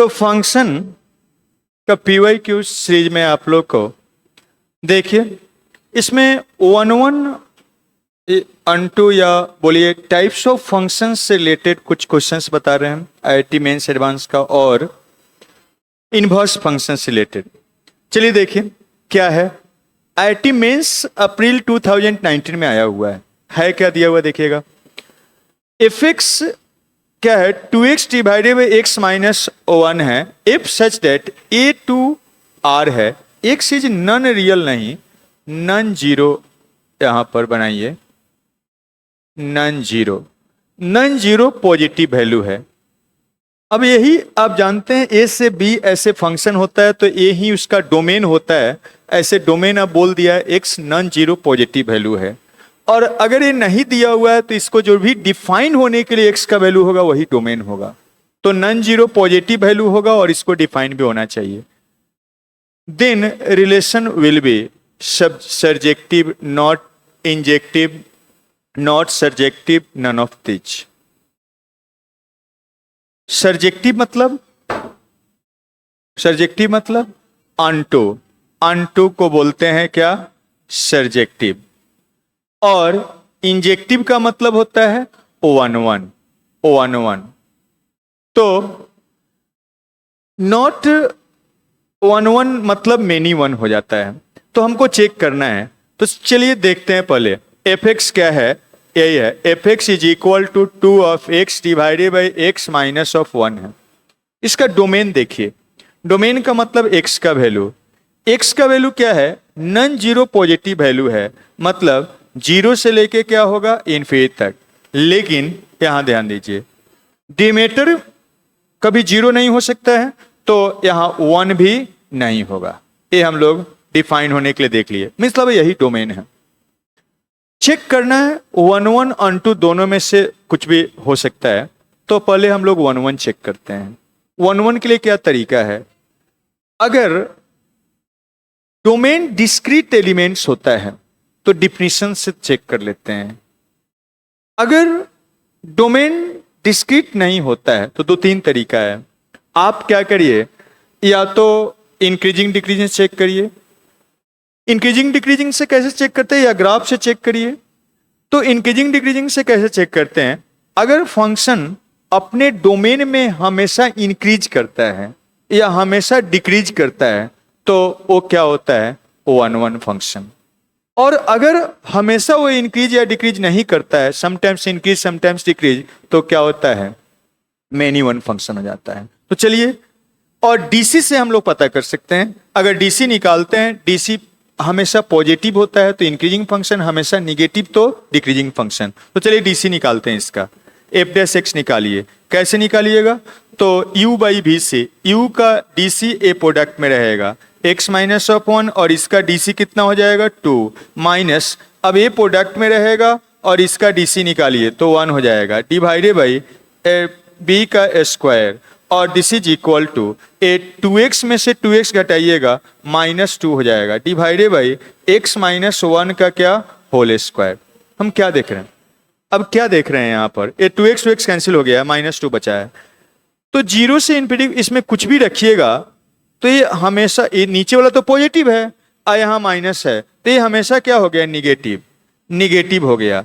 तो फंक्शन का PYQ series में आप लोग को देखिए, इसमें 1-1 अनटू या बोलिए टाइप्स ऑफ फंक्शन से रिलेटेड कुछ क्वेश्चंस बता रहे हैं IIT मेंस एडवांस का, और इनवर्स फंक्शन से रिलेटेड। चलिए देखिए क्या है। IIT मेंस अप्रैल 2019 में आया हुआ है क्या दिया हुआ देखिएगा। fx क्या है, 2x divided by x minus 1 है if such that a to r है, x इज नॉन रियल नहीं, नॉन जीरो, यहां पर बनाइए नॉन जीरो पॉजिटिव वैल्यू है। अब यही आप जानते हैं a से b ऐसे फंक्शन होता है तो a ही उसका डोमेन होता है, ऐसे डोमेन अब बोल दिया है x non zero positive value है। और अगर ये नहीं दिया हुआ है तो इसको जो भी डिफाइन होने के लिए x का वैल्यू होगा वही डोमेन होगा, तो नॉन जीरो पॉजिटिव वैल्यू होगा और इसको डिफाइन भी होना चाहिए। Then relation will be surjective, not injective, not surjective, none of this. Surjective मतलब अनटू को बोलते हैं क्या, सर्जेक्टिव। और इंजेक्टिव का मतलब होता है O11। तो नॉट 1-1 मतलब मेनी वन हो जाता है, तो हमको चेक करना है। तो चलिए देखते हैं पहले fx क्या है, यही है fx is equal to 2 of x divided by x minus of 1 है। इसका डोमेन देखिए, डोमेन का मतलब x का वैल्यू, x का वैल्यू क्या है, नॉन जीरो पॉजिटिव वैल्यू है, मतलब जीरो से लेके क्या होगा इन्फिनिटी तक। लेकिन यहां ध्यान दीजिए डिमेटर कभी जीरो नहीं हो सकता है, तो यहां 1 भी नहीं होगा। ये हम लोग डिफाइन होने के लिए देख लिए, मतलब यही डोमेन है। चेक करना है 1-1 अनटू दोनों में से कुछ भी हो सकता है, तो पहले हम लोग 1-1 चेक करते हैं। 1-1 के लिए क्या तरीका है, अगर डोमेन डिस्क्रीट एलिमेंट्स होता है तो डिफिनीशन से चेक कर लेते हैं। अगर डोमेन डिस्क्रीट नहीं होता है तो 2-3 तरीका है। आप क्या करिए, या तो इंक्रीजिंग डिक्रीजिंग चेक करिए। इंक्रीजिंग डिक्रीजिंग से कैसे चेक करते हैं, या ग्राफ से चेक करिए। तो इंक्रीजिंग डिक्रीजिंग से कैसे चेक करते हैं, अगर फंक्शन अपने डोमेन में हमेशा इंक्रीज करता है या हमेशा डिक्रीज करता है तो वो क्या होता है, 1-1 फंक्शन। और अगर हमेशा वो इंक्रीज या डिक्रीज नहीं करता है, समटाइम्स इंक्रीज समटाइम्स डिक्रीज, तो क्या होता है, मेनी वन फंक्शन हो जाता है। तो चलिए, और डीसी से हम लोग पता कर सकते हैं। अगर डीसी निकालते हैं, डीसी हमेशा पॉजिटिव होता है तो इंक्रीजिंग फंक्शन, हमेशा निगेटिव तो डिक्रीजिंग फंक्शन। तो चलिए डीसी निकालते हैं इसका। f' निकालिए, कैसे निकालिएगा, तो u बाई भी से, u का डीसी ए प्रोडक्ट में रहेगा x माइनस ऑफ 1 और इसका डीसी कितना हो जाएगा 2 माइनस, अब ए प्रोडक्ट में रहेगा और इसका डीसी निकालिए तो 1 हो जाएगा, डिवाइडेड बाई b का स्क्वायर, और this is equal to 2x में से 2x घटाइएगा -2 हो जाएगा, डिवाइडेड बाई x माइनस 1 का क्या होल स्क्वायर। हम क्या देख रहे हैं, अब क्या देख रहे हैं यहाँ पर, ये 2x कैंसिल हो गया, -2 बचा है। तो जीरो से इन्फिनिटी इसमें कुछ भी रखिएगा तो ये हमेशा, ये नीचे वाला तो पॉजिटिव है और यहाँ माइनस है, तो ये हमेशा क्या हो गया, निगेटिव हो गया।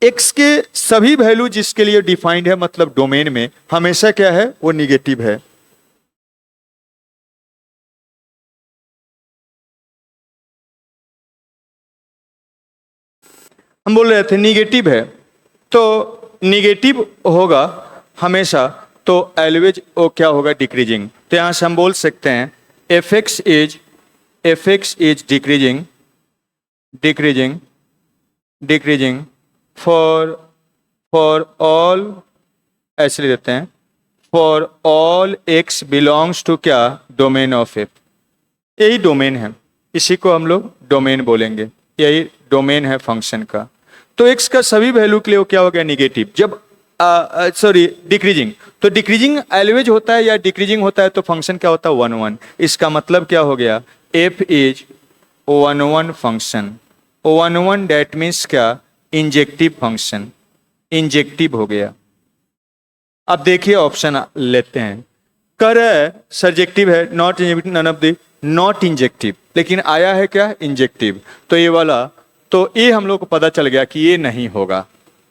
x के सभी वैल्यू जिसके लिए डिफाइंड है, मतलब डोमेन में, हमेशा क्या है, वो निगेटिव है। हम बोल रहे थे निगेटिव है, तो निगेटिव होगा हमेशा, तो एलवेज वो क्या होगा, डिक्रीजिंग। तो यहां से हम बोल सकते हैं fx is decreasing for all, ऐसे लिख देते हैं, for all x belongs to क्या, डोमेन ऑफ f। यही डोमेन है, इसी को हम लोग डोमेन बोलेंगे, यही डोमेन है फंक्शन का। तो x का सभी वैल्यू के लिए वो क्या हो गया, निगेटिव। जब डिक्रीजिंग, तो डिक्रीजिंग एलवेज होता है या डिक्रीजिंग होता है तो फंक्शन क्या होता है, 1-1। इसका मतलब क्या हो गया, f is 1-1 function. 1-1 that means क्या, इंजेक्टिव फंक्शन, इंजेक्टिव हो गया। अब देखिए ऑप्शन लेते हैं, कह रहा है सर्जेक्टिव है, not injective, none of the, not injective, लेकिन आया है क्या इंजेक्टिव, तो ये वाला, तो ये हम लोग को पता चल गया कि ये नहीं होगा,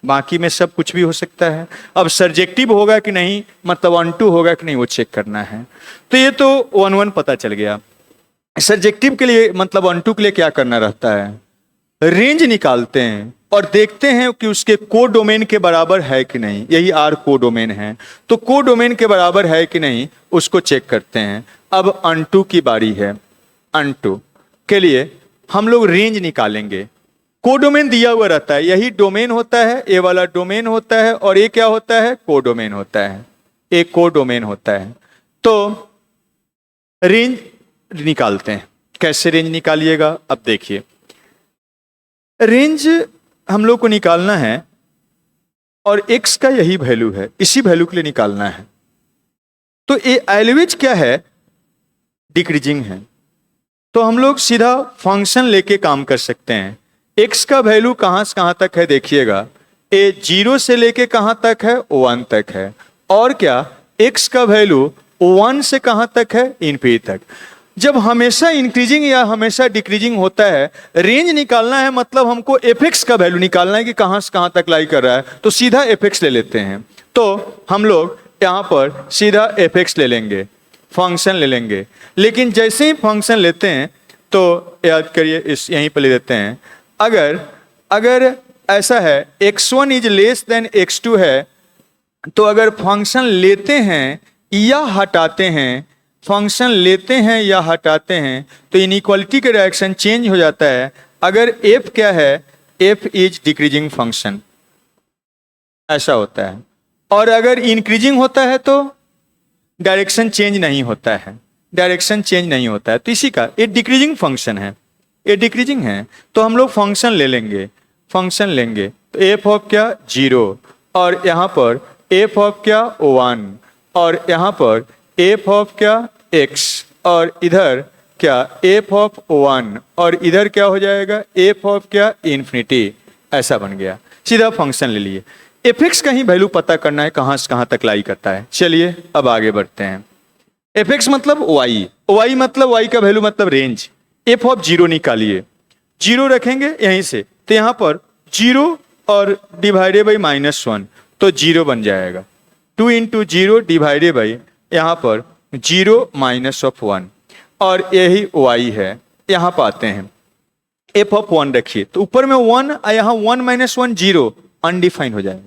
बाकी में सब कुछ भी हो सकता है। अब सर्जेक्टिव होगा कि नहीं, मतलब 1-2 होगा कि नहीं, वो चेक करना है। तो ये तो 1-1 पता चल गया। सर्जेक्टिव के लिए मतलब 1-2 के लिए क्या करना रहता है, रेंज निकालते हैं और देखते हैं कि उसके कोडोमेन के बराबर है कि नहीं, यही आर कोडोमेन है, तो कोडोमेन के बराबर है कि नहीं उसको चेक करते हैं। अब अनटू की बारी है, अनटू के लिए हम लोग रेंज निकालेंगे। कोडोमेन दिया हुआ रहता है, यही डोमेन होता है, ये वाला डोमेन होता है, और ये क्या होता है, कोडोमेन होता है, एक कोडोमेन होता है। तो रेंज निकालते हैं, कैसे रेंज निकालिएगा, अब देखिए रेंज हम लोग को निकालना है और x का यही वैल्यू है, इसी वैल्यू के लिए निकालना है। तो ये एलवेज क्या है, डिक्रीजिंग है, तो हम लोग सीधा फंक्शन लेके काम कर सकते हैं। x का वैल्यू कहां से कहां तक है देखिएगा, ये 0 से लेके कहां तक है, 1 तक है, और क्या x का वैल्यू 1 से कहां तक है, इन्फिनिटी तक। जब हमेशा इंक्रीजिंग या हमेशा डिक्रीजिंग होता है, रेंज निकालना है, मतलब हमको एफ का वैल्यू निकालना है कि कहां से कहां तक लाई कर रहा है, तो सीधा एफ ले लेते हैं। तो हम लोग यहां पर सीधा एफ ले लेंगे, फंक्शन ले लेंगे। लेकिन जैसे ही फंक्शन लेते हैं तो याद करिए, इस यहीं पर ले देते हैं, अगर ऐसा है x1 is less than x2 है, तो अगर फंक्शन लेते हैं या हटाते हैं, फंक्शन लेते हैं या हटाते हैं, तो इनइक्वालिटी का डायरेक्शन चेंज हो जाता है। अगर f क्या है, f इज डिक्रीजिंग फंक्शन, ऐसा होता है। और अगर इंक्रीजिंग होता है तो डायरेक्शन चेंज नहीं होता है, डायरेक्शन चेंज नहीं होता है। तो इसी का ये डिक्रीजिंग फंक्शन है, ये डिक्रीजिंग है, तो हम लोग फंक्शन ले लेंगे, फंक्शन लेंगे तो एफ ऑफ क्या 0, और यहाँ पर एफ ऑफ क्या 1, और यहाँ पर एफ ऑफ क्या x, और इधर क्या एफ ऑफ 1, और इधर क्या हो जाएगा एफ ऑफ क्या इन्फिनिटी, ऐसा बन गया। सीधा फंक्शन ले लिए। एफ एक्स का ही वैल्यू पता करना है कहाँ से कहाँ तक लाई करता है। चलिए अब आगे बढ़ते हैं। एफ एक्स मतलब y, y मतलब y का वैल्यू मतलब रेंज। एफ ऑफ 0 निकालिए, 0 रखेंगे यहीं से, तो यहाँ पर 0 और डिवाइडेड बाई -1, तो 0 बन जाएगा। 2 इंटू 0 डिवाइडेड बाई यहाँ पर 0 -1, और यही y है। यहाँ पर आते हैं, एफ ऑफ 1 रखिए, तो ऊपर में 1, यहाँ 1 -1 0 अनडिफाइंड हो जाएगा।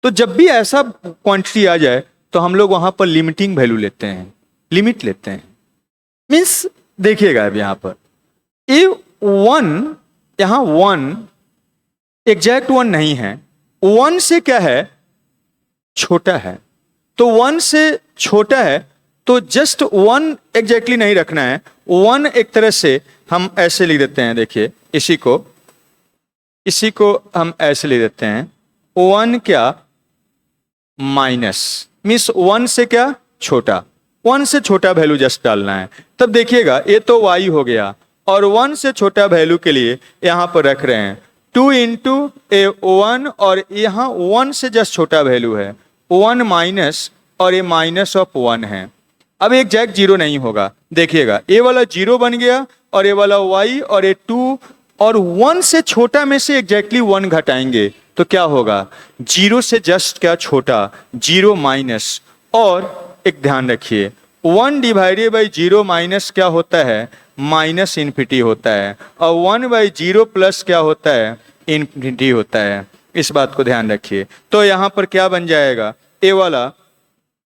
तो जब भी ऐसा क्वांटिटी आ जाए तो हम लोग वहां पर लिमिटिंग वैल्यू लेते हैं, लिमिट लेते हैं। मीन्स देखिएगा अब यहाँ पर ये 1, यहाँ 1 एग्जैक्ट 1 नहीं है, 1 से क्या है छोटा है, तो 1 से छोटा है तो जस्ट 1 एग्जैक्टली नहीं रखना है। 1 एक तरह से हम ऐसे लिख देते हैं, देखिए इसी को हम ऐसे लिख देते हैं, 1 क्या माइनस, मीन्स 1 से क्या छोटा, 1 से छोटा वैल्यू जस्ट डालना है। तब देखिएगा ये तो y हो गया, और 1 से छोटा वैल्यू के लिए यहाँ पर रख रहे हैं 2 इंटू 1, और यहाँ 1 से जस्ट छोटा वैल्यू है 1 माइनस, और ये -1 है। अब एग्जैक्ट 0 नहीं होगा, देखिएगा ये वाला 0 बन गया, और ये वाला y, और ये 2, और 1 से छोटा में से एग्जैक्टली 1 घटाएंगे तो क्या होगा 0 से जस्ट क्या छोटा 0 माइनस। और एक ध्यान रखिए 1 डिवाइडेड बाई 0 माइनस क्या होता है, माइनस इन्फिनिटी होता है, और 1/0 प्लस क्या होता है, इन्फिनिटी होता है। इस बात को ध्यान रखिए। तो यहाँ पर क्या बन जाएगा, ए वाला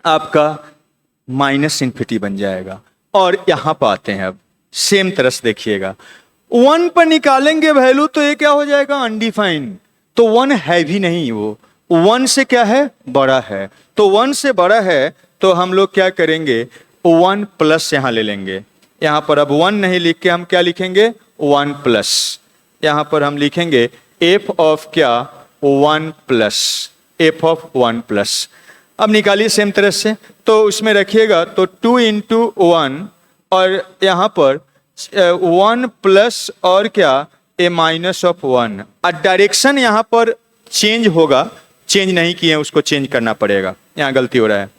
आपका माइनस इन्फिनिटी बन जाएगा। और यहाँ पर आते हैं, अब सेम तरह से देखिएगा 1 पर निकालेंगे वैल्यू तो ये क्या हो जाएगा अनडिफाइंड, तो 1 है भी नहीं, वो 1 से क्या है बड़ा है, तो 1 से बड़ा है तो हम लोग क्या करेंगे 1 प्लस यहाँ ले लेंगे। यहाँ पर अब 1 नहीं लिख के हम क्या लिखेंगे 1 प्लस, यहाँ पर हम लिखेंगे एफ ऑफ क्या 1 प्लस, एफ ऑफ 1 प्लस। अब निकालिए सेम तरह से, तो उसमें रखिएगा तो 2 इंटू 1, और यहाँ पर 1 प्लस और क्या ए -1। डायरेक्शन यहाँ पर चेंज होगा, चेंज नहीं किए उसको चेंज करना पड़ेगा, यहाँ गलती हो रहा है।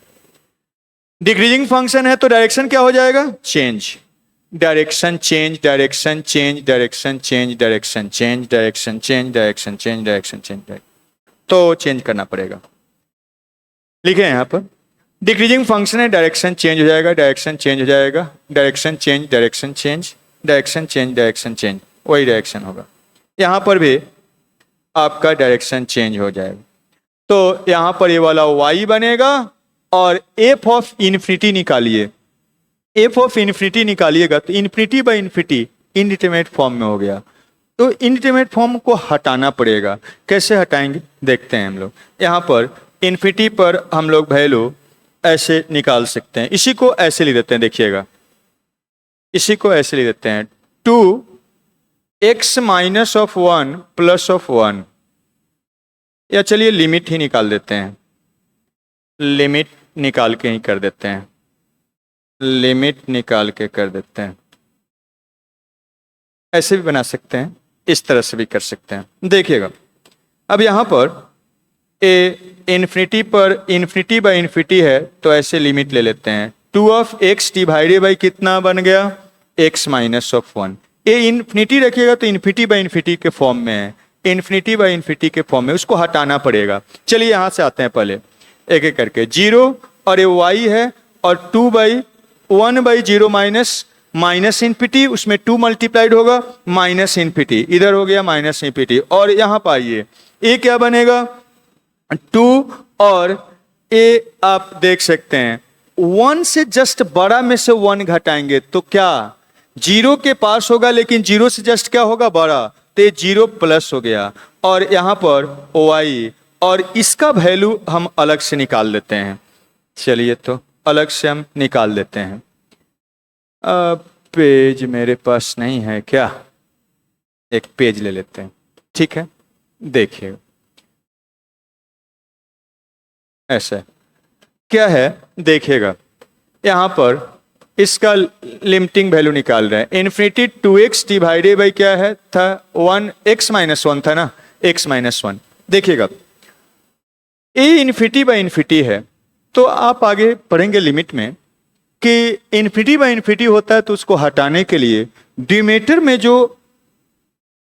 डिक्रीजिंग फंक्शन है तो डायरेक्शन क्या हो जाएगा, change, direction change, direction change, direction change, direction change, direction change, direction change, direction change, तो चेंज करना पड़ेगा। लिखे हैं यहाँ पर डिक्रीजिंग फंक्शन है, डायरेक्शन चेंज हो जाएगा, डायरेक्शन चेंज हो जाएगा, direction change, direction change, direction change, direction change, वही डायरेक्शन होगा। यहाँ पर भी आपका डायरेक्शन चेंज हो जाएगा। तो यहाँ पर ये वाला y बनेगा और एफ ऑफ इन्फिनिटी निकालिए, एफ ऑफ इन्फिनिटी निकालिएगा तो infinity by infinity indeterminate form में हो गया। तो इनडिटरमिनेट फॉर्म को हटाना पड़ेगा। कैसे हटाएंगे देखते हैं हम लोग। यहाँ पर इन्फिनिटी पर हम लोग वैल्यू ऐसे निकाल सकते हैं, इसी को ऐसे लिख देते हैं, देखिएगा इसी को ऐसे लिख देते हैं 2x minus of 1 plus of 1, या चलिए लिमिट ही निकाल देते हैं, लिमिट निकाल के ही कर देते हैं, लिमिट निकाल के कर देते हैं। ऐसे भी बना सकते हैं, इस तरह से भी कर सकते हैं। देखिएगा अब यहाँ पर ए इन्फिनिटी पर इन्फिनिटी बाई इन्फिनिटी है तो ऐसे लिमिट ले लेते हैं, 2 ऑफ एक्स डिवाइडेड बाई कितना बन गया, x minus of 1। A infinity रखिएगा तो इन्फिनिटी बाई इन्फिनिटी के फॉर्म में है, इन्फिनिटी बाई इन्फिनिटी के फॉर्म में, उसको हटाना पड़ेगा। चलिए यहाँ से आते हैं पहले एक एक करके। 0 और ये y है और 2 by 1 by 0 minus minus infinity, उसमें 2 मल्टीप्लाइड होगा, माइनस इन्फिनिटी इधर हो गया माइनस इन्फिनिटी, और यहाँ पाइए ए क्या बनेगा 2, और ए आप देख सकते हैं 1 से जस्ट बड़ा में से 1 घटाएंगे तो क्या 0 के पास होगा, लेकिन 0 से जस्ट क्या होगा बड़ा, तो 0 प्लस हो गया, और यहाँ पर y, और इसका वैल्यू हम अलग से निकाल लेते हैं। चलिए तो अलग से हम निकाल देते हैं। पेज मेरे पास नहीं है क्या, एक पेज ले लेते हैं, ठीक है। देखिए ऐसा क्या है, देखिएगा यहाँ पर इसका लिमिटिंग वैल्यू निकाल रहे हैं। इन्फिनिटी 2x डिवाइडेड बाई क्या है था 1, x माइनस 1 था ना, x माइनस 1। देखिएगा ए इन्फिनिटी बाई इन्फिनिटी है तो आप आगे पढ़ेंगे लिमिट में कि इन्फिनिटी बाई इन्फिनिटी होता है तो उसको हटाने के लिए डिनोमिनेटर में जो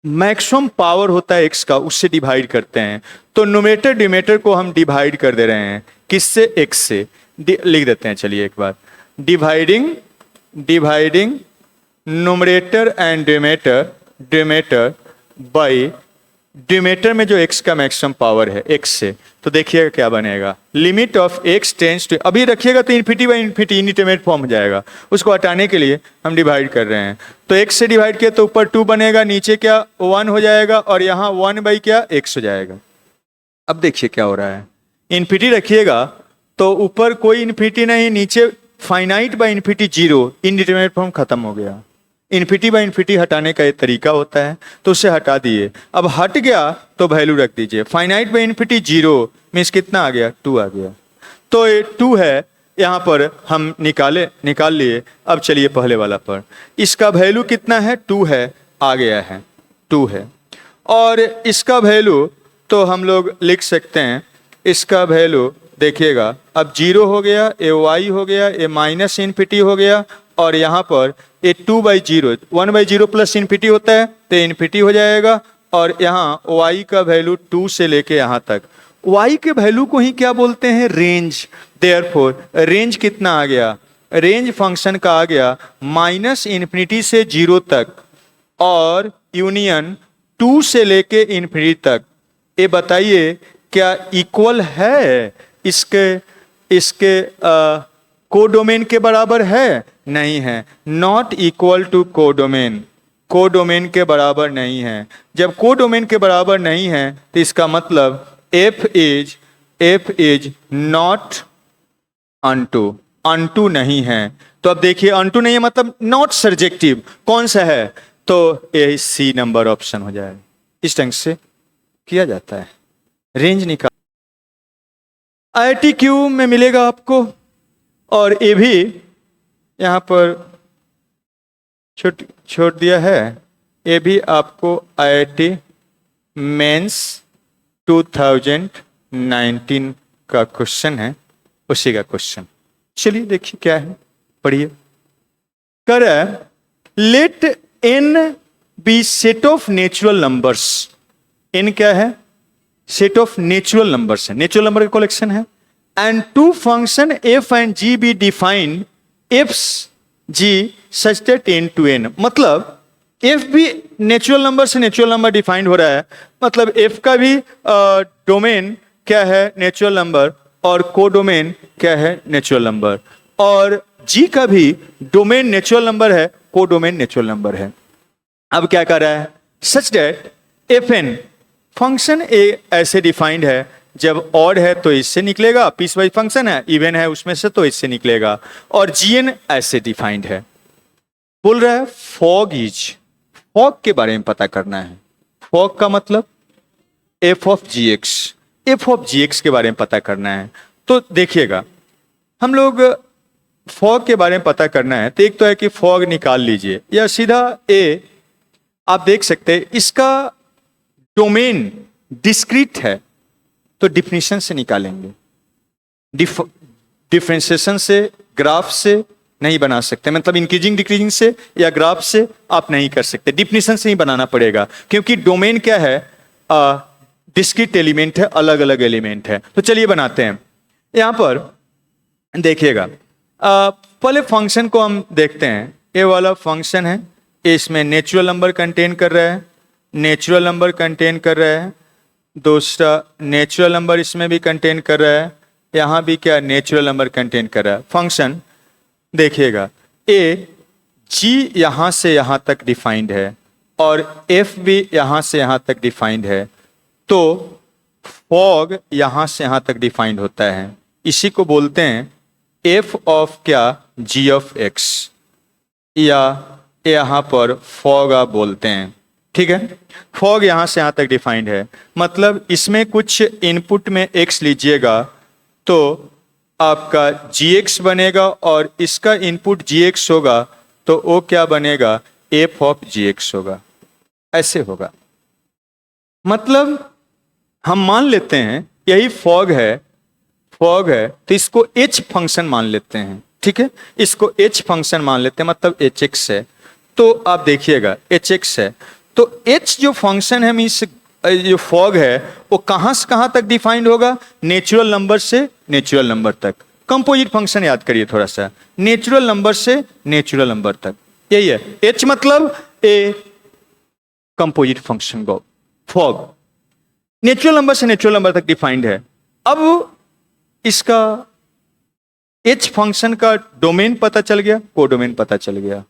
मैक्सिमम पावर होता है x का उससे डिवाइड करते हैं। तो न्यूमरेटर डिनोमिनेटर को हम डिवाइड कर दे रहे हैं, किससे, x से। लिख देते हैं चलिए एक बार, dividing numerator and denominator by denominator में जो x का मैक्सिमम पावर है x से। तो देखिएगा क्या बनेगा, limit of x tends to, अभी रखिएगा तो infinity by infinity indeterminate form हो जाएगा, उसको हटाने के लिए हम डिवाइड कर रहे हैं। तो x से डिवाइड किया तो ऊपर 2 बनेगा, नीचे क्या 1 हो जाएगा, और यहाँ 1 बाई क्या x हो जाएगा। अब देखिए क्या हो रहा है, इन्फिनिटी रखिएगा तो ऊपर कोई इन्फिनिटी नहीं, नीचे finite by infinity 0, indeterminate form खत्म हो गया। इन्फिनिटी बाई इन्फिनिटी हटाने का एक तरीका होता है, तो उसे हटा दिए। अब हट गया तो वैल्यू रख दीजिए, फाइनाइट बाई इन्फिनिटी 0 मीन्स कितना आ गया, 2 आ गया। तो ये 2 है, यहाँ पर हम निकाल लिए। अब चलिए पहले वाला पर, इसका वैल्यू कितना है, 2 है, आ गया है 2 है, और इसका वैल्यू तो हम लोग लिख सकते हैं, इसका वैल्यू देखिएगा अब 0 हो गया, ए y हो गया, ए माइनस इन्फिनिटी हो गया, और यहाँ पर ये 2 बाई 0, 1 बाई 0 प्लस इन्फिनिटी होता है तो इन्फिनिटी हो जाएगा, और यहाँ y का वैल्यू 2 से लेके यहाँ तक, y के वैल्यू को ही क्या बोलते हैं, रेंज। देयरफॉर रेंज कितना आ गया, रेंज फंक्शन का आ गया माइनस इन्फिनिटी से 0 तक और यूनियन 2 से लेके इन्फिनिटी तक। ये बताइए क्या इक्वल है इसके कोडोमेन के बराबर है, नहीं है, not equal to codomain, codomain के बराबर नहीं है। जब कोडोमेन के बराबर नहीं है तो इसका मतलब f इज नॉट अनटू नहीं है। तो अब देखिए अनटू नहीं है मतलब नॉट सर्जेक्टिव, कौन सा है, तो ये सी नंबर ऑप्शन हो जाएगा। इस ढंग से किया जाता है, रेंज निकाल। IIT में मिलेगा आपको, और ये भी यहाँ पर छोड़ दिया है, ये भी आपको IIT मेंस 2019 का क्वेश्चन है, उसी का क्वेश्चन। चलिए देखिए क्या है, पढ़िए। कर let n be set of natural numbers. n क्या है? सेट ऑफ नेचुरल नंबर्स है, नेचुरल नंबर का कलेक्शन है। And two function f and g be defined f g such that n to n। मतलब f भी natural number से natural number defined हो रहा है, मतलब f का भी डोमेन क्या है? नेचुरल नंबर, और कोडोमेन क्या है? Natural number. और g का भी डोमेन नेचुरल नंबर है, कोडोमेन नेचुरल नंबर है। अब क्या कर रहा है? Such that f n function a ऐसे डिफाइंड है, जब ऑड है तो इससे निकलेगा, पीस वाइज फंक्शन है, इवन है उसमें से तो इससे निकलेगा, और जी एन ऐसे डिफाइंड है। बोल रहा है फॉग इज, फॉग के बारे में पता करना है। फॉग का मतलब f of g x, f of g x के बारे में पता करना है। तो देखिएगा, हम लोग फॉग के बारे में पता करना है तो एक तो है कि फॉग निकाल लीजिए, या सीधा ए आप देख सकते हैं इसका डोमेन डिस्क्रीट है तो डिफिनेशन से निकालेंगे। डिफरेंशिएशन से, ग्राफ से नहीं बना सकते, मतलब इंक्रीजिंग डिक्रीजिंग से या ग्राफ से आप नहीं कर सकते, डिफिनेशन से ही बनाना पड़ेगा, क्योंकि डोमेन क्या है? डिस्क्रीट एलिमेंट है, अलग अलग एलिमेंट है। तो चलिए बनाते हैं। यहां पर देखिएगा, पहले फंक्शन को हम देखते हैं। ये वाला फंक्शन है, इसमें नेचुरल नंबर कंटेन कर रहा है, नेचुरल नंबर कंटेन कर रहा है, दूसरा नेचुरल नंबर इसमें भी कंटेन कर रहा है, यहाँ भी क्या नेचुरल नंबर कंटेन कर रहा है। फंक्शन देखिएगा, ए जी यहाँ से यहाँ तक डिफाइंड है और एफ भी यहाँ से यहाँ तक डिफाइंड है, तो फॉग यहाँ से यहाँ तक डिफाइंड होता है। इसी को बोलते हैं एफ ऑफ क्या? जी ऑफ एक्स, या यहाँ पर फॉग आप बोलते हैं, ठीक है। फॉग यहाँ से यहाँ तक डिफाइंड है, मतलब इसमें कुछ इनपुट में x लीजिएगा तो आपका gx बनेगा, और इसका इनपुट gx होगा तो वो क्या बनेगा? f ऑफ gx होगा, ऐसे होगा। मतलब हम मान लेते हैं यही फॉग है, फॉग है तो इसको h फंक्शन मान लेते हैं, ठीक है। इसको h फंक्शन मान लेते हैं, मतलब hx है। तो आप देखिएगा hx है, तो h जो फंक्शन है, मीन्स जो फॉग है, वो कहां से कहां तक डिफाइंड होगा? नेचुरल नंबर से नेचुरल नंबर तक। कंपोजिट फंक्शन याद करिए थोड़ा सा, नेचुरल नंबर से नेचुरल नंबर तक, यही है h मतलब ए कंपोजिट फंक्शन को। फॉग नेचुरल नंबर से नेचुरल नंबर तक डिफाइंड है। अब इसका h फंक्शन का डोमेन पता चल गया, कोडोमेन पता चल गया।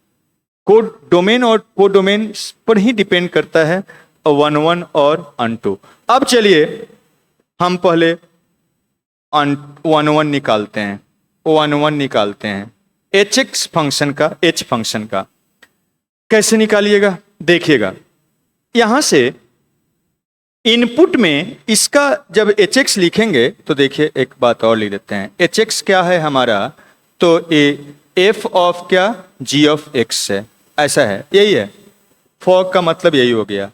कोड डोमेन और कोडोमेन पर ही डिपेंड करता है 1 और अन2। अब चलिए हम पहले 1 निकालते हैं, 1 निकालते हैं hx फंक्शन का, h फंक्शन का। कैसे निकालिएगा? देखिएगा, यहां से इनपुट में इसका जब hx लिखेंगे तो देखिए एक बात और लिख देते हैं। hx क्या है हमारा? तो ये f ऑफ क्या? g ऑफ x है, ऐसा है, यही है। फॉग का मतलब यही हो गया।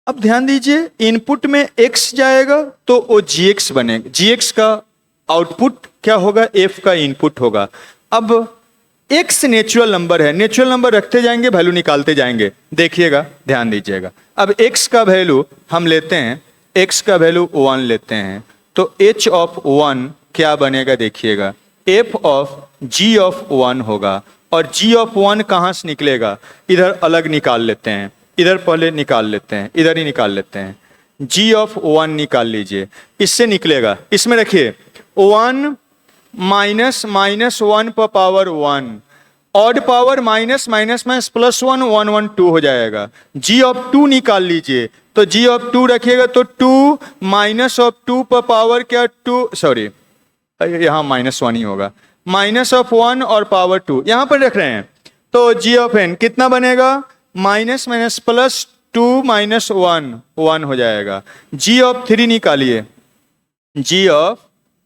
अब ध्यान दीजिए, इनपुट में x जाएगा तो वो gx बनेगा, gx का आउटपुट क्या होगा? f का इनपुट होगा। अब x नेचुरल नंबर है, नेचुरल नंबर रखते जाएंगे, वैल्यू निकालते जाएंगे। देखिएगा, ध्यान दीजिएगा, अब x का वैल्यू हम लेते हैं, x का वैल्यू 1 लेते हैं, तो h ऑफ 1 क्या बनेगा? देखिएगा, f ऑफ g ऑफ 1 होगा, और g ऑफ 1 कहाँ से निकलेगा? इधर अलग निकाल लेते हैं, इधर पहले निकाल लेते हैं, इधर ही निकाल लेते हैं। g ऑफ 1 निकाल लीजिए, इससे निकलेगा, इसमें रखिए 1 माइनस माइनस 1 पर power 1, odd power minus minus minus plus 1, 1 1 2 हो जाएगा। g ऑफ 2 निकाल लीजिए, तो g ऑफ 2 रखिएगा तो 2 माइनस ऑफ 2 पर पावर क्या? 2, सॉरी यहाँ -1 ही होगा, माइनस ऑफ 1 और पावर 2 यहां पर रख रहे हैं, तो g ऑफ n कितना बनेगा? माइनस माइनस प्लस 2 माइनस 1, 1 हो जाएगा। g ऑफ 3 निकालिए, g ऑफ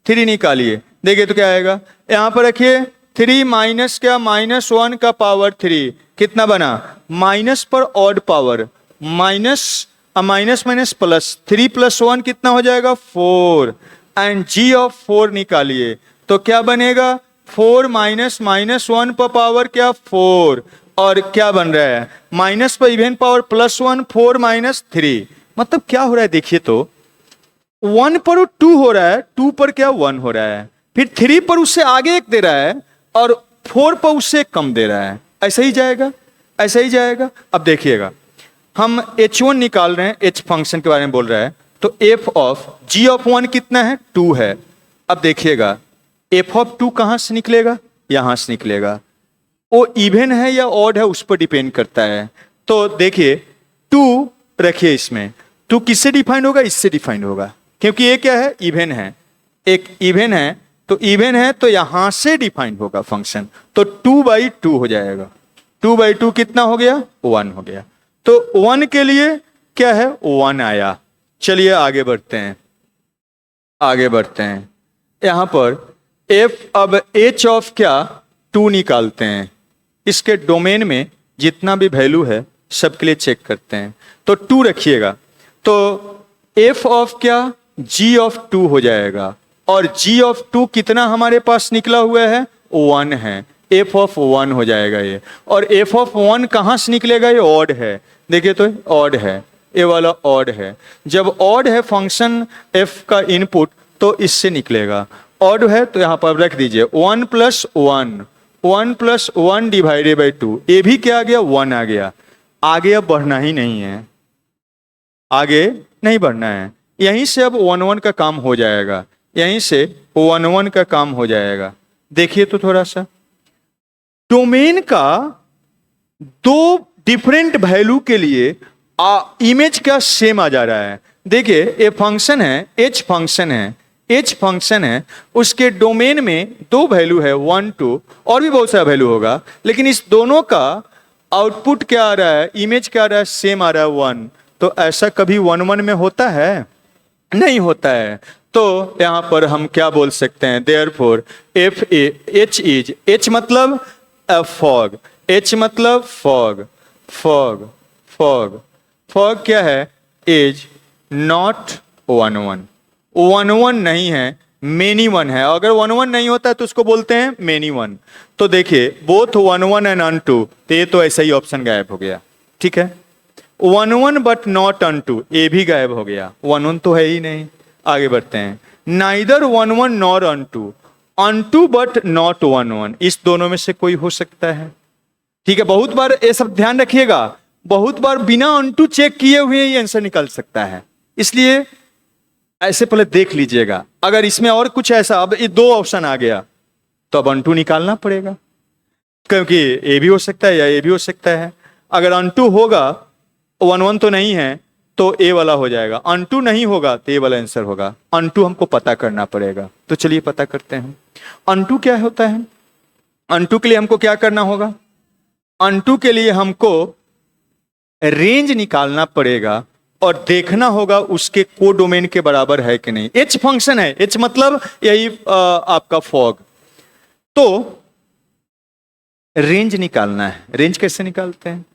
3 निकालिए, देखिए तो क्या आएगा? यहां पर रखिए 3 माइनस क्या? -1 का पावर 3, कितना बना? माइनस पर odd power, minus minus minus plus, 3 + 1 कितना हो जाएगा? 4, एंड g ऑफ 4 निकालिए तो क्या बनेगा? 4 माइनस माइनस 1 पर पावर क्या 4, और क्या बन रहा है माइनस पर इवन पावर +1, 4 माइनस 3। मतलब क्या हो रहा है देखिए तो 1 पर 2 हो रहा है, 2 पर क्या 1 हो रहा है, फिर 3 पर उससे आगे एक दे रहा है और 4 पर उससे कम दे रहा है। ऐसा ही जाएगा, ऐसा ही जाएगा। अब देखिएगा हम h1 निकाल रहे हैं, h फंक्शन के बारे में बोल रहा है, तो f ऑफ g ऑफ 1 कितना है 2 है। अब देखिएगा f ऑफ 2 कहां से निकलेगा, यहां से निकलेगा। वो इवन है या ऑड है उस पर डिपेंड करता है। तो देखिए 2 रखिए, इसमें 2 किससे डिफाइंड होगा, इससे डिफाइंड होगा, क्योंकि ये क्या है इवन है, एक इवन है, तो इवन है तो यहां से डिफाइंड होगा फंक्शन। तो 2/2 हो जाएगा, 2/2 कितना हो गया 1 हो गया। तो 1 के लिए क्या है 1 आया। चलिए आगे बढ़ते हैं, आगे बढ़ते हैं। यहां पर f अब h ऑफ क्या 2 निकालते हैं, इसके डोमेन में जितना भी वैल्यू है सबके लिए चेक करते हैं। तो 2 रखिएगा, तो f ऑफ क्या g ऑफ 2 हो जाएगा, और g ऑफ 2 कितना हमारे पास निकला हुआ है 1 है, f ऑफ 1 हो जाएगा ये। और f ऑफ 1 कहां से निकलेगा, ये ऑड है, देखिए तो ऑड है, ये वाला ऑड है। जब ऑड है फंक्शन f का इनपुट तो इससे निकलेगा, ऑड है तो यहां पर रख दीजिए 1 + 1, 1 + 1 डिवाइडेड बाई 2, ये भी क्या आ गया 1 आ गया। आगे अब बढ़ना ही नहीं है, आगे नहीं बढ़ना है, यहीं से अब 1 का काम हो जाएगा, यहीं से 1 का काम हो जाएगा। देखिए तो थोड़ा सा डोमेन का 2 डिफरेंट वैल्यू के लिए इमेज का सेम आ जा रहा है। देखिए ये फंक्शन है, h फंक्शन है, h फंक्शन है, उसके डोमेन में 2 वैल्यू है 1 2, और भी बहुत सारा वैल्यू होगा, लेकिन इस दोनों का आउटपुट क्या आ रहा है, इमेज क्या आ रहा है, सेम आ रहा है 1। तो ऐसा कभी 1 में होता है, नहीं होता है। तो यहां पर हम क्या बोल सकते हैं, देयरफॉर h इज, h मतलब फॉग, h मतलब फॉग, फॉग फॉग फॉग क्या है इज नॉट 1 नहीं है, मेनी 1 है। अगर 1 नहीं होता है तो उसको बोलते हैं मेनी 1। तो देखिए बोथ 1 एंड अनटू, तो ये तो ऐसा ही ऑप्शन गायब हो गया, ठीक है। 1 बट नॉट अनटू, ये भी गायब हो गया, 1 तो है ही नहीं। आगे बढ़ते हैं, neither 1 nor unto, unto but not 1, इस दोनों में से कोई हो सकता है, ठीक है। बहुत बार ये सब ध्यान रखिएगा, बहुत बार बिना अनटू चेक किए हुए ये आंसर निकल सकता है, इसलिए ऐसे पहले देख लीजिएगा। अगर इसमें और कुछ ऐसा, अब ये 2 ऑप्शन आ गया तो अब अनटू निकालना पड़ेगा, क्योंकि ये भी हो सकता है या ये भी हो सकता है। अगर अनटू होगा 1 तो नहीं है तो ए वाला हो जाएगा, अनटू नहीं होगा तो ए वाला आंसर होगा। अनटू हमको पता करना पड़ेगा, तो चलिए पता करते हैं अनटू क्या होता है। अनटू के लिए हमको क्या करना होगा, अनटू के लिए हमको रेंज निकालना पड़ेगा और देखना होगा उसके कोडोमेन के बराबर है कि नहीं। h फंक्शन है, h मतलब यही आपका फॉग। तो रेंज निकालना है, रेंज कैसे निकालते हैं,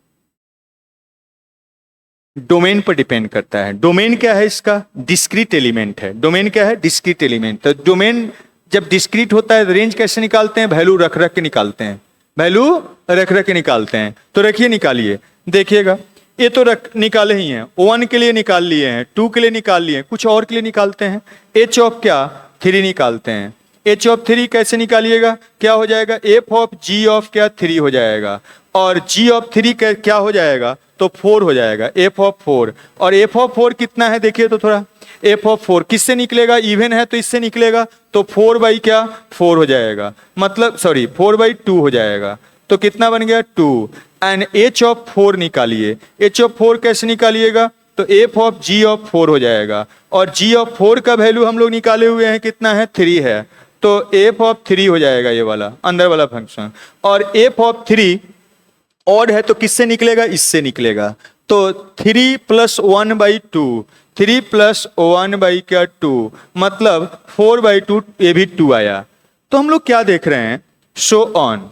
डोमेन पर डिपेंड करता है। डोमेन क्या है इसका, डिस्क्रीट एलिमेंट है। डोमेन क्या है, डिस्क्रीट एलिमेंट। तो डोमेन जब डिस्क्रीट होता है, रेंज कैसे निकालते हैं, वैल्यू रख रख के निकालते हैं, वैल्यू रख रख के निकालते हैं। तो रखिए निकालिए, देखिएगा ये तो निकाले ही हैं, 1 के लिए निकाल लिए हैं, 2 के लिए निकाल लिए हैं, कुछ और के लिए निकालते हैं। h ऑफ क्या 3 निकालते हैं, h ऑफ 3 कैसे निकालिएगा, क्या हो जाएगा f ऑफ g ऑफ क्या 3 हो जाएगा, और g ऑफ 3 क्या हो जाएगा तो 4 हो जाएगा, f ऑफ 4। और f ऑफ 4 कितना है देखिए तो थोड़ा, f ऑफ 4 किससे निकलेगा, इवन है तो इससे निकलेगा, तो 4/4 हो जाएगा, मतलब सॉरी 4/2 हो जाएगा। तो कितना बन गया 2। एंड h ऑफ 4 निकालिए, h ऑफ 4 कैसे निकालिएगा, तो f ऑफ g ऑफ 4 हो जाएगा, और g ऑफ 4 का वैल्यू हम लोग निकाले हुए हैं कितना है 3 है, तो f ऑफ 3 हो जाएगा ये वाला अंदर वाला फंक्शन। और f ऑफ 3 ऑड है तो किससे निकलेगा, इससे निकलेगा, तो 3 + 1/2, 3 + 1/2 मतलब 4/2, ये भी 2 आया। तो हम लोग क्या देख रहे हैं, सो ऑन।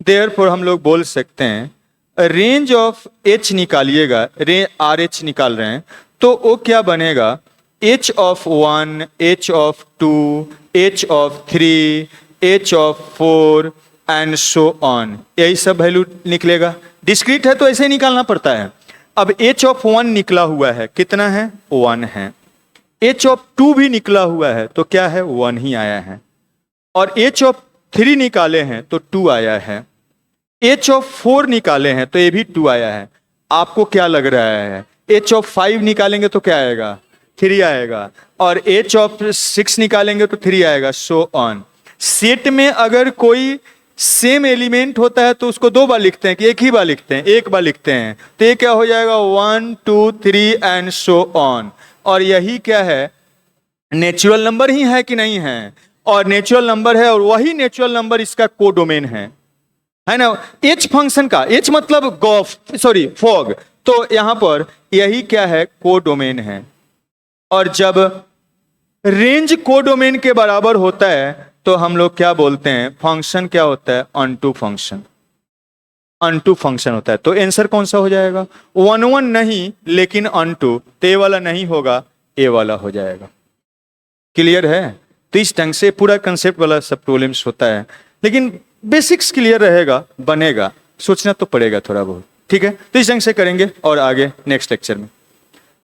देयरफॉर हम लोग बोल सकते हैं रेंज ऑफ h निकालिएगा, RH निकाल रहे हैं, तो वो क्या बनेगा h of 1, h of 2, h of 3, H of 4 and so on, यही सब वैल्यू निकलेगा। डिस्क्रीट है तो ऐसे ही निकालना पड़ता है। अब एच ऑफ 1 निकला हुआ है, कितना है? 1 है। एच ऑफ 2 भी निकला हुआ है तो क्या है? 1 ही आया है। और एच ऑफ 3 निकाले हैं तो 2 आया है। एच ऑफ 4 निकाले हैं तो ये भी 2 आया है। आपको क्या लग रहा है? एच ऑफ 5 निकालेंगे तो क्या आएगा? 3 आएगा। और एच ऑफ 6 निकालेंगे तो 3 आएगा, सो ऑन। सेट में अगर कोई सेम एलिमेंट होता है तो उसको 2 बार लिखते हैं कि एक ही बार लिखते हैं? एक बार लिखते हैं। तो ये क्या हो जाएगा? 1 2 3 एंड सो ऑन। और यही क्या है? नेचुरल नंबर ही है कि नहीं है? और नेचुरल नंबर है, और वही नेचुरल नंबर इसका कोडोमेन है ना? एच फंक्शन का, एच मतलब गॉफ सॉरी फॉग, तो यहां पर यही क्या है? कोडोमेन है। और जब रेंज कोडोमेन के बराबर होता है तो हम लोग क्या बोलते हैं? फंक्शन क्या होता है? Unto function. अनटू फंक्शन होता है। तो आंसर कौन सा हो जाएगा? 1 1 नहीं, लेकिन अनटू। तो ए वाला नहीं होगा, ए वाला हो जाएगा। क्लियर है? तो इस ढंग से पूरा कंसेप्ट वाला सब प्रॉब्लम्स होता है, लेकिन बेसिक्स क्लियर रहेगा, बनेगा, सोचना तो पड़ेगा थोड़ा बहुत। ठीक है, तो इस ढंग से करेंगे और आगे नेक्स्ट लेक्चर में।